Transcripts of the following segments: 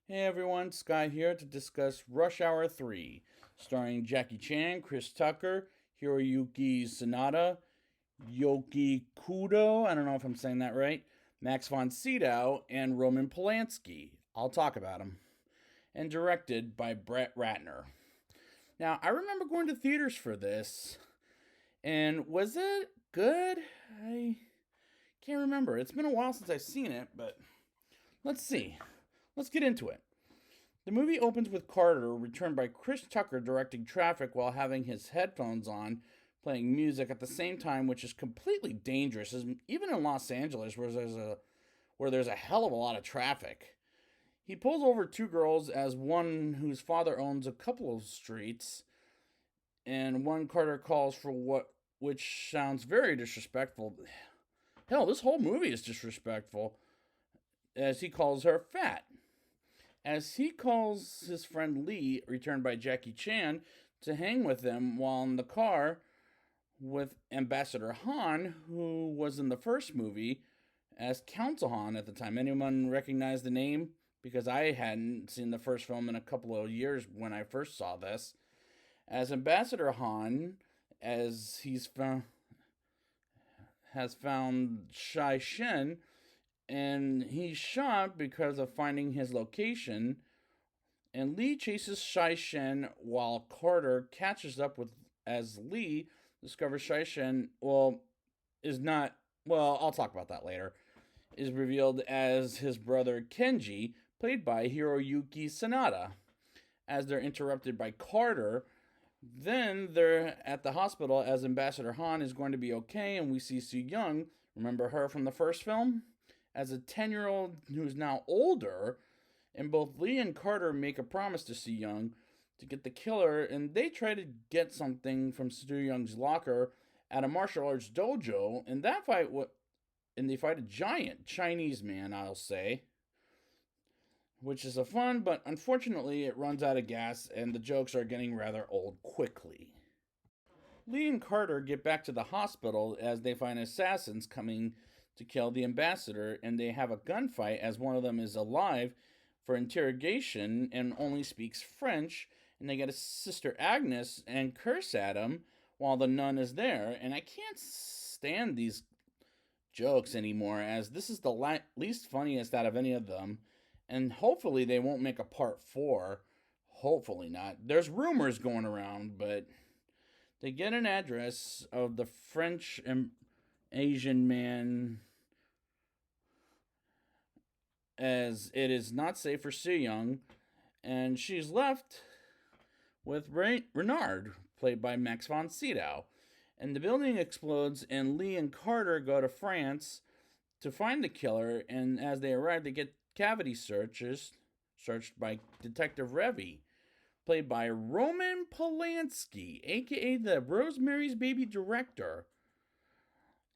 Hey everyone, Sky here to discuss Rush Hour 3, starring Jackie Chan, Chris Tucker, Hiroyuki Sanada, Yoki Kudo, I don't know if I'm saying that right, Max von Sydow, and Roman Polanski. I'll talk about him. And directed by Brett Ratner. Now, I remember going to theaters for this, and was it good? I can't remember. It's been a while since I've seen it, but let's see. Let's get into it. The movie opens with Carter, returned by Chris Tucker, directing traffic while having his headphones on, playing music at the same time, which is completely dangerous, even in Los Angeles, where there's a hell of a lot of traffic. He pulls over two girls as one whose father owns a couple of streets, and one Carter calls for which sounds very disrespectful. Hell, this whole movie is disrespectful, as he calls her fat. As he calls his friend Lee, returned by Jackie Chan, to hang with him while in the car with Ambassador Han, who was in the first movie as Council Han at the time. Anyone recognize the name? Because I hadn't seen the first film in a couple of years when I first saw this. As Ambassador Han, as has found Shai Shen, and he's shot because of finding his location. And Lee chases Shai Shen while Carter catches up with as Lee discovers Shai Shen, is not, I'll talk about that later, is revealed as his brother Kenji, played by Hiroyuki Sanada. As they're interrupted by Carter, then they're at the hospital as Ambassador Han is going to be okay, and we see Soo Young, remember her from the first film? As a 10-year-old who's now older, and both Lee and Carter make a promise to Soo Young to get the killer, and they try to get something from Soo Young's locker at a martial arts dojo, and they fight a giant Chinese man, I'll say, which is a fun, but unfortunately it runs out of gas, and the jokes are getting rather old quickly. Lee and Carter get back to the hospital as they find assassins coming to kill the ambassador, and they have a gunfight as one of them is alive for interrogation and only speaks French, and they get his sister Agnes and curse at him while the nun is there. And I can't stand these jokes anymore, as this is the least funniest out of any of them, and hopefully they won't make a part 4. Hopefully not. There's rumors going around, but they get an address of the French and Asian man, as it is not safe for Soo Young, and she's left with Renard, played by Max von Sydow. And the building explodes, and Lee and Carter go to France to find the killer, and as they arrive, they get cavity searched by Detective Revy, played by Roman Polanski, aka the Rosemary's Baby director.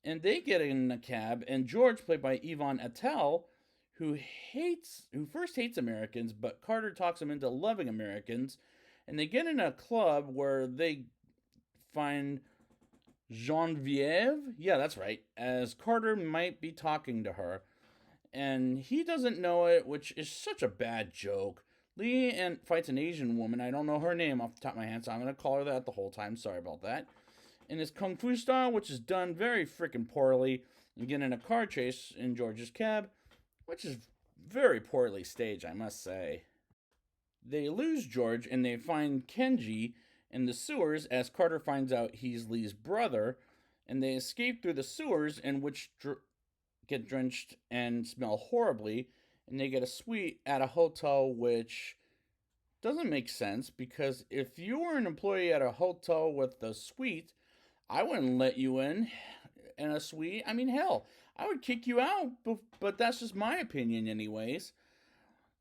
And they get in a cab, and George, played by Yvonne Attell, who first hates Americans, but Carter talks him into loving Americans, and they get in a club where they find Genevieve, yeah, that's right, as Carter might be talking to her, and he doesn't know it, which is such a bad joke. Lee fights an Asian woman. I don't know her name off the top of my head, so I'm going to call her that the whole time. Sorry about that. In his kung fu style, which is done very freaking poorly, and get in a car chase in George's cab, which is very poorly staged, I must say. They lose George, and they find Kenji in the sewers as Carter finds out he's Lee's brother, and they escape through the sewers, in which get drenched and smell horribly, and they get a suite at a hotel, which doesn't make sense, because if you were an employee at a hotel with a suite, I wouldn't let you in a suite. I mean, hell, I would kick you out, but that's just my opinion anyways.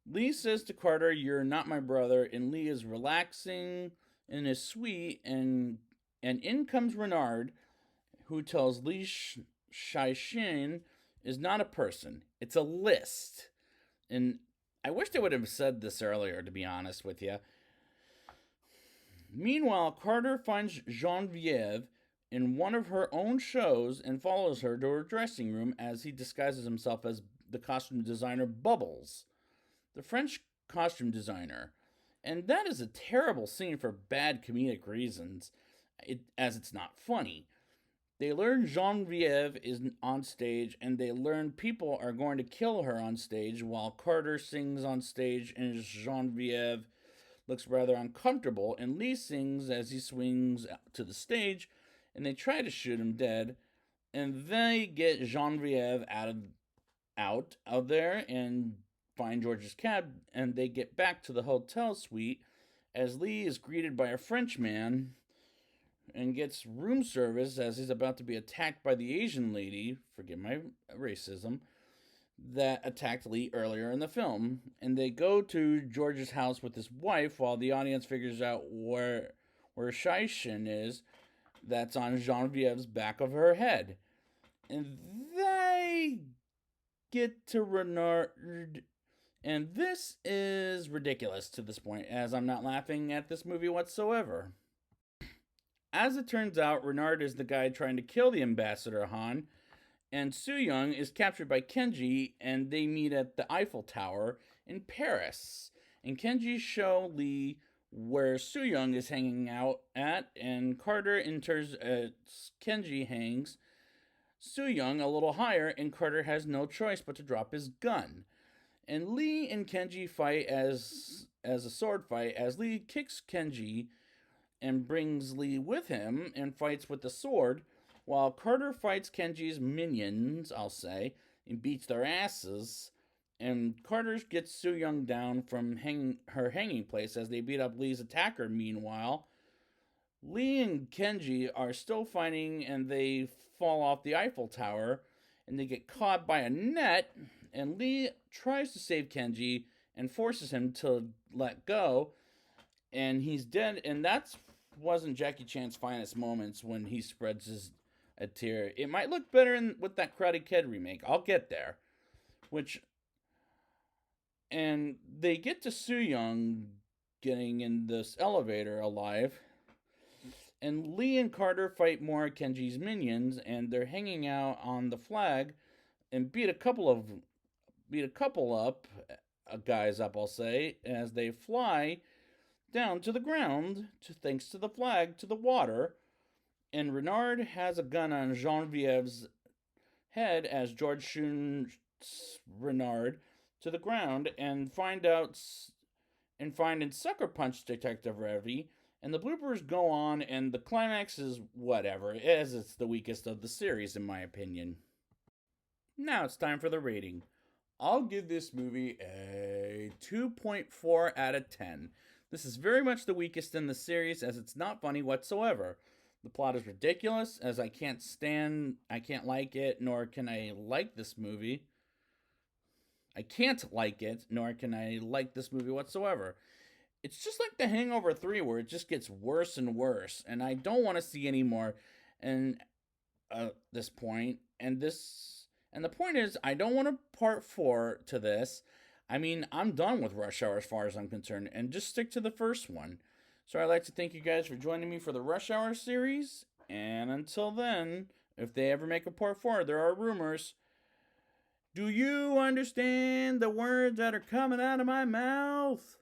Lee says to Carter, "You're not my brother," and Lee is relaxing in his suite, and in comes Renard, who tells Lee Shai Shin is not a person, it's a list. And I wish they would have said this earlier, to be honest with you. Meanwhile, Carter finds Genevieve in one of her own shows and follows her to her dressing room as he disguises himself as the costume designer Bubbles. The French costume designer. And that is a terrible scene for bad comedic reasons, as it's not funny. They learn Genevieve is on stage, and they learn people are going to kill her on stage while Carter sings on stage, and Genevieve looks rather uncomfortable, and Lee sings as he swings to the stage, and they try to shoot him dead, and they get Genevieve out of there and find George's cab, and they get back to the hotel suite as Lee is greeted by a Frenchman and gets room service as he's about to be attacked by the Asian lady, forgive my racism, that attacked Lee earlier in the film. And they go to George's house with his wife while the audience figures out where Shishin is that's on Genevieve's back of her head. And they get to Renard. And this is ridiculous to this point, as I'm not laughing at this movie whatsoever. As it turns out, Renard is the guy trying to kill the ambassador Han, and Soo Young is captured by Kenji, and they meet at the Eiffel Tower in Paris. And Kenji show Lee where Soo Young is hanging out at, and Carter enters as Kenji hangs Soo Young a little higher, and Carter has no choice but to drop his gun. And Lee and Kenji fight as a sword fight, as Lee kicks Kenji and brings Lee with him and fights with the sword, while Carter fights Kenji's minions, I'll say, and beats their asses. And Carter gets Soo Young down from her hanging place as they beat up Lee's attacker. Meanwhile, Lee and Kenji are still fighting, and they fall off the Eiffel Tower, and they get caught by a net, and Lee tries to save Kenji and forces him to let go, and he's dead. And that wasn't Jackie Chan's finest moments when he spreads a tear. It might look better with that Karate Kid remake. I'll get there. And they get to Soo Young getting in this elevator alive, and Lee and Carter fight more of Kenji's minions, and they're hanging out on the flag and beat a couple guys up, I'll say, as they fly down to the ground, thanks to the flag, to the water. And Renard has a gun on Genevieve's head as George shoots Renard to the ground and find and sucker punch Detective Revy. And the bloopers go on, and the climax is whatever, as it's the weakest of the series, in my opinion. Now it's time for the rating. I'll give this movie a 2.4 out of 10. This is very much the weakest in the series, as it's not funny whatsoever. The plot is ridiculous, as I can't like it, nor can I like this movie. I can't like it, nor can I like this movie whatsoever. It's just like The Hangover 3, where it just gets worse and worse, and I don't want to see any more. And this point, and the point is, I don't want a part 4 to this. I mean, I'm done with Rush Hour as far as I'm concerned, and just stick to the first one. So I'd like to thank you guys for joining me for the Rush Hour series, and until then, if they ever make a part 4, there are rumors. Do you understand the words that are coming out of my mouth?